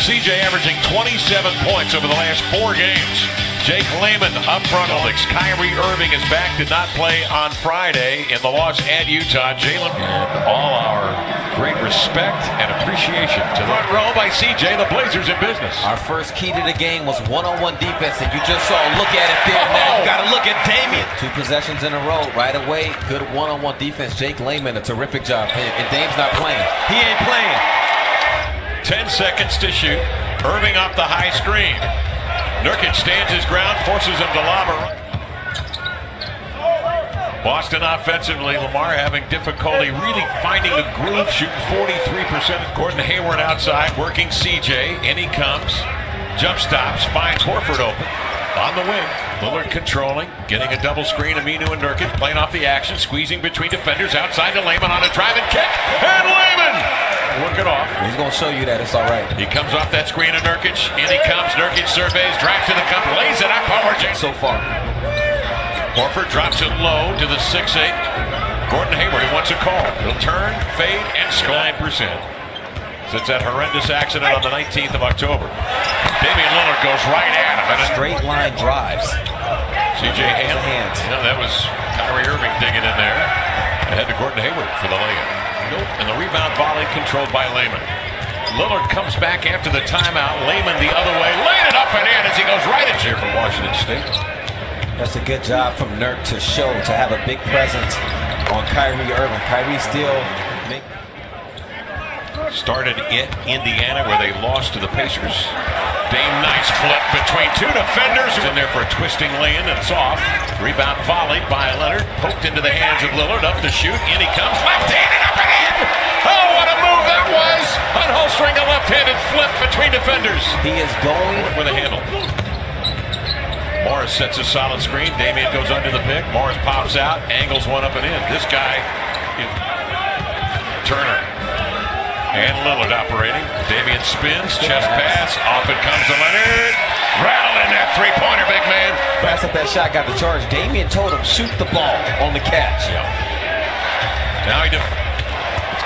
CJ averaging 27 points over the last 4 games. Jake Layman up front. Kyrie Irving is back, did not play on Friday in the loss at Utah. Jalen, and all our great respect and appreciation to the front row by CJ, the Blazers in business. Our first key to the game was one-on-one defense, and you just saw, look at it there now. You gotta look at Damian. 2 possessions in a row, right away. Good one-on-one defense. Jake Layman, a terrific job. And Dame's not playing. He ain't playing. 10 seconds to shoot. Irving off the high screen. Nurkic stands his ground, forces him to lob. Boston offensively, Lamar having difficulty really finding the groove, shooting 43%. Gordon Hayward outside, working CJ. In he comes. Jump stops, finds Horford open. On the wing, Lillard controlling, getting a double screen. Aminu and Nurkic playing off the action, squeezing between defenders. Outside to Layman on a drive and kick. And Layman! Work it off. He's going to show you that it's all right. He comes off that screen to Nurkic. In he comes. Nurkic surveys, drives to the cup, lays it up. So far. Horford drops it low to the 6'8". Gordon Hayward, he wants a call. He'll turn, fade, and score 9%. Since that horrendous accident on the 19th of October. Damian Lillard goes right at him. And straight line drives. CJ hands. Yeah, that was Kyrie Irving digging in there. Ahead to Gordon Hayward for the layup. And the rebound volley controlled by Layman. Lillard comes back after the timeout. Layman the other way, laying it up and in as he goes right at here for Washington State. That's a good job from Nurk to show, to have a big presence on Kyrie Irving. Kyrie still started in Indiana where they lost to the Pacers. Dame, nice flip between 2 defenders. In there for a twisting lay-in, and it's off. Rebound volleyed by Leonard. Poked into the hands of Lillard. Up to shoot. In he comes. Left-handed up and in. Oh, what a move that was. Unholstering a left-handed flip between defenders. He is going with a handle. Morris sets a solid screen. Damian goes under the pick. Morris pops out. Angles one up and in. This guy, Turner. And Lillard operating. Damian spins, chest pass. Off it comes to Leonard. Rattling that three-pointer, big man. Pass up that shot, got the charge. Damian told him, shoot the ball on the catch. Yeah. Now it's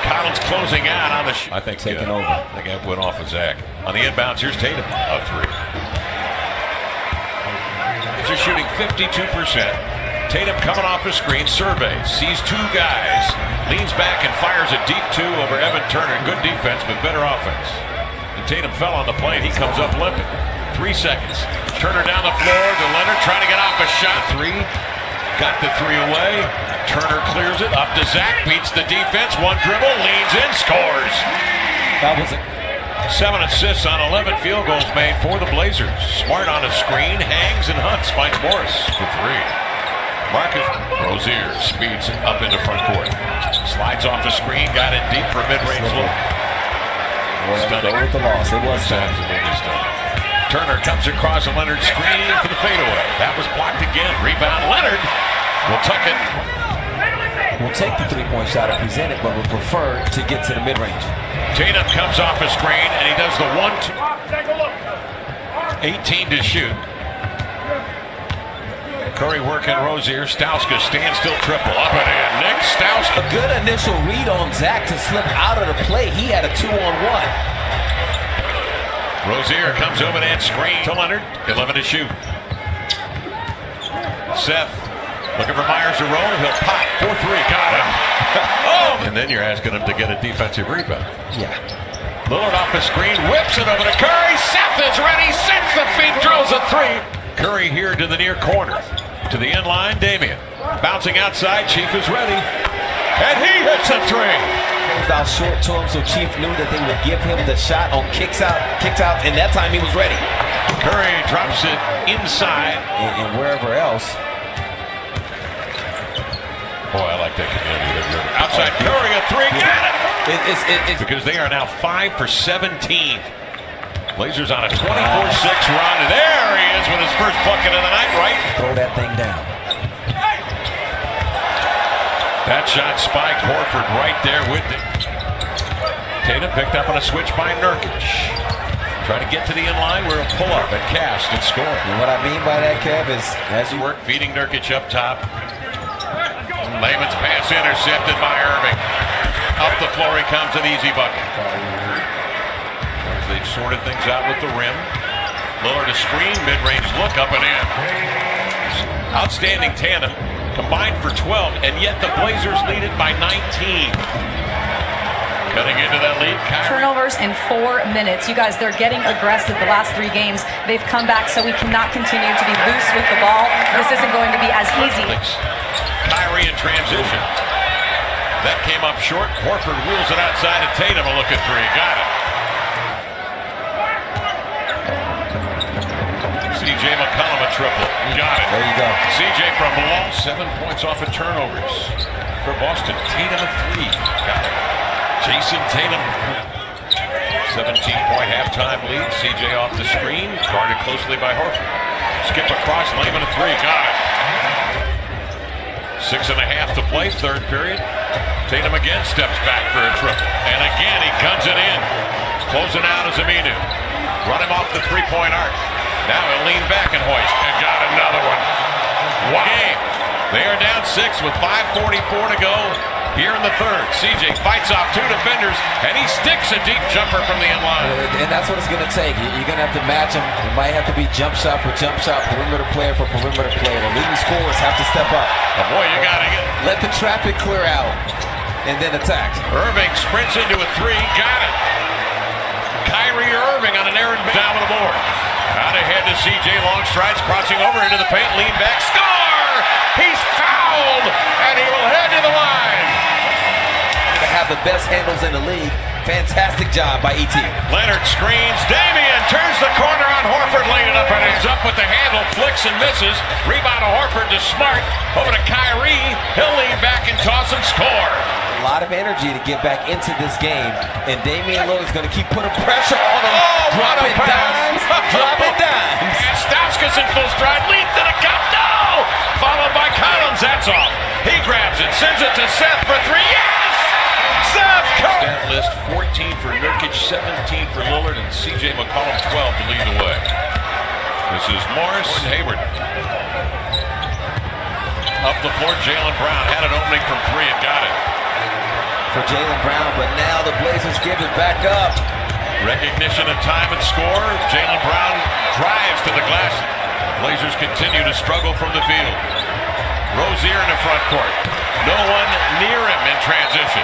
Collins closing out on the shot. I think taking over. I think that went off of Zach. On the inbounds, here's Tatum. A 3. They're shooting 52%. Tatum coming off the screen, surveys, sees 2 guys, leans back and fires a deep 2 over Evan Turner. Good defense, but better offense. And Tatum fell on the plane. He comes up limping. 3 seconds. Turner down the floor to Leonard, trying to get off a shot. 3. Got the 3 away. Turner clears it. Up to Zach, beats the defense. 1 dribble, leans in, scores. That was it. 7 assists on 11 field goals made for the Blazers. Smart on a screen, hangs and hunts, finds Morris for 3. Marcus Rozier speeds up into front court. Slides off the screen, got it deep for mid-range look. Stunning. With the loss. It was Turner comes across a Leonard screen for the fadeaway. That was blocked again. Rebound. Leonard will tuck it. We'll take the 3-point shot and present it, but we'll prefer to get to the mid-range. Tatum comes off a screen and he does the 1-2. 18 to shoot. Curry working Rozier. Stauska standstill triple. Up and in. Nick Stauska. A good initial read on Zach to slip out of the play. He had a 2-on-1. Rozier comes over and screen to Leonard. 11 to shoot. Seth looking for Myers to roll. He'll pop. 4-3. Got him. Oh! And then you're asking him to get a defensive rebound. Yeah. Lillard off the screen. Whips it over to Curry. Seth is ready. Sets the feet. Drills a 3. Curry here to the near corner. To the end line, Damian. Bouncing outside, Chief is ready. And he hits a 3. Closed out short to him, so Chief knew that they would give him the shot on kicks out, and that time he was ready. Curry drops it inside. And wherever else. Boy, I like that community. Outside Curry, a 3. Got it! Because they are now 5 for 17. Blazers on a 24-6 run. There he is with his first bucket of the night, right? Throw that thing down. That shot spiked Horford right there with it. Tatum picked up on a switch by Nurkic. Trying to get to the inline where he'll pull up and cast and score. And what I mean by that, Kev, is as you work, feeding Nurkic up top. Layman's pass intercepted by Irving. Up the floor he comes, an easy bucket. As they sorted things out with the rim. Lillard a screen, mid-range look, up and in. Outstanding tandem, combined for 12, and yet the Blazers lead it by 19. Cutting into that lead, Kyrie. Turnovers in 4 minutes. You guys, they're getting aggressive the last 3 games. They've come back, so we cannot continue to be loose with the ball. This isn't going to be as easy. Kyrie in transition. That came up short. Horford wheels it outside of Tatum. A look at 3. Got it. CJ McCollum a triple. Got it. There you go. CJ from below. 7 points off of turnovers. For Boston, Tatum a 3. Got it. Jason Tatum. 17-point halftime lead. CJ off the screen. Guarded closely by Horford. Skip across. Layman a 3. Got it. 6.5 to play. 3rd period. Tatum again steps back for a triple. And again he guns it in. Closing out is Aminu. Run him off the 3-point arc. Now he'll lean back and hoist. And got another one. Wow. Game. They are down 6 with 5:44 to go here in the 3rd. CJ fights off 2 defenders, and he sticks a deep jumper from the end line. And that's what it's going to take. You're going to have to match him. It might have to be jump shot for jump shot, perimeter player for perimeter player. The leading scorers have to step up. Oh boy, you got to get. Let the traffic clear out, and then attack. Irving sprints into a 3. Got it. Kyrie Irving on an errand down the board. Out ahead to CJ, long strides, crossing over into the paint, lean back, score! He's fouled, and he will head to the line. They have the best handles in the league. Fantastic job by E.T. Leonard screens, Damian turns the corner on Horford, laying it up, and ends up with the handle, flicks and misses. Rebound to Horford to Smart, over to Kyrie, he'll lean back and toss and score. A lot of energy to get back into this game, and Damian Lillard's going to keep putting pressure on him. Dropping dimes, dropping dimes. Stauskas in full stride, leads to the cup, no! Followed by Collins, that's off. He grabs it, sends it to Seth for 3, yes! Seth Curry! Stat list 14 for Nurkic, 17 for Lillard, and CJ McCollum 12 to lead the way. This is Morris and Hayward. Up the floor, Jaylen Brown had an opening from 3 and got it. For Jaylen Brown, but now the Blazers give it back up. Recognition of time and score. Jaylen Brown drives to the glass. Blazers continue to struggle from the field. Rozier in the front court. No one near him in transition.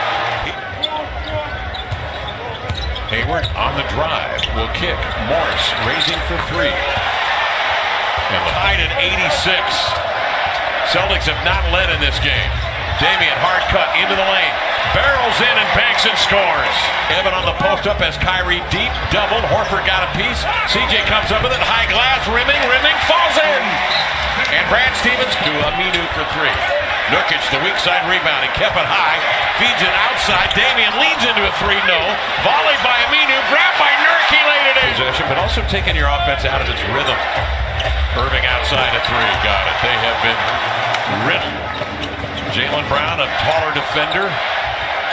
Hayward on the drive will kick. Morris raising for 3. And tied at 86. Celtics have not led in this game. Damian hard cut into the lane. Barrels in and banks and scores. Evan on the post up as Kyrie deep. Doubled. Horford got a piece. CJ comes up with it. High glass. Rimming. Falls in. And Brad Stevens to Aminu for 3. Nurkic, the weak side rebound. He kept it high. Feeds it outside. Damian leans into a 3. No. Volleyed by Aminu. Grabbed by Nurk. He laid it in. Possession, but also taking your offense out of its rhythm. Irving outside a 3. Got it. They have been riddled. Jaylen Brown, a taller defender.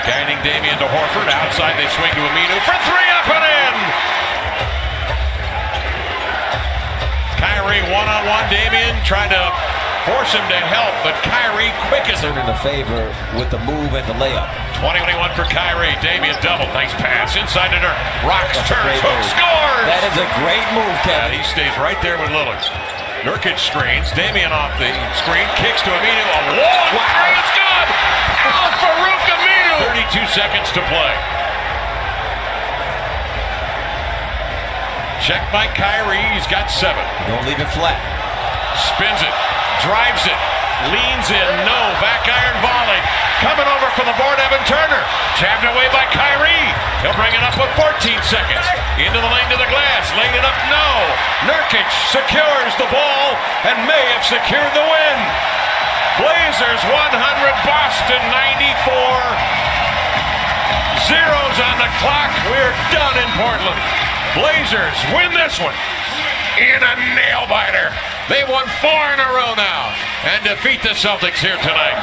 Guiding Damian to Horford. Outside they swing to Aminu for 3, up and in! Kyrie one-on-one. Damian trying to force him to help, but Kyrie quickest. Turning the favor with the move and the layup. 20-21 for Kyrie. Damian double. Nice pass. Inside to Dirk. Rocks, turns, hook, scores! That is a great move, Kevin. He stays right there with Lillard. Nurkic screens. Damian off the screen. Kicks to Aminu. A long three. It's good! Out for Farouk Aminu! 32 seconds to play. Check by Kyrie. He's got 7. Don't leave it flat. Spins it. Drives it. Leans in. No. Back iron volley. Coming over from the board, Evan Turner. Jabbed away by Kyrie. He'll bring it up with 14 seconds. Into the lane to the glass. Laying it up. No. Nurkic secures the ball and may have secured the win. Blazers 100, Boston 94. Zeros on the clock. We're done in Portland. Blazers win this one in a nail-biter. They've won 4 in a row now and defeat the Celtics here tonight.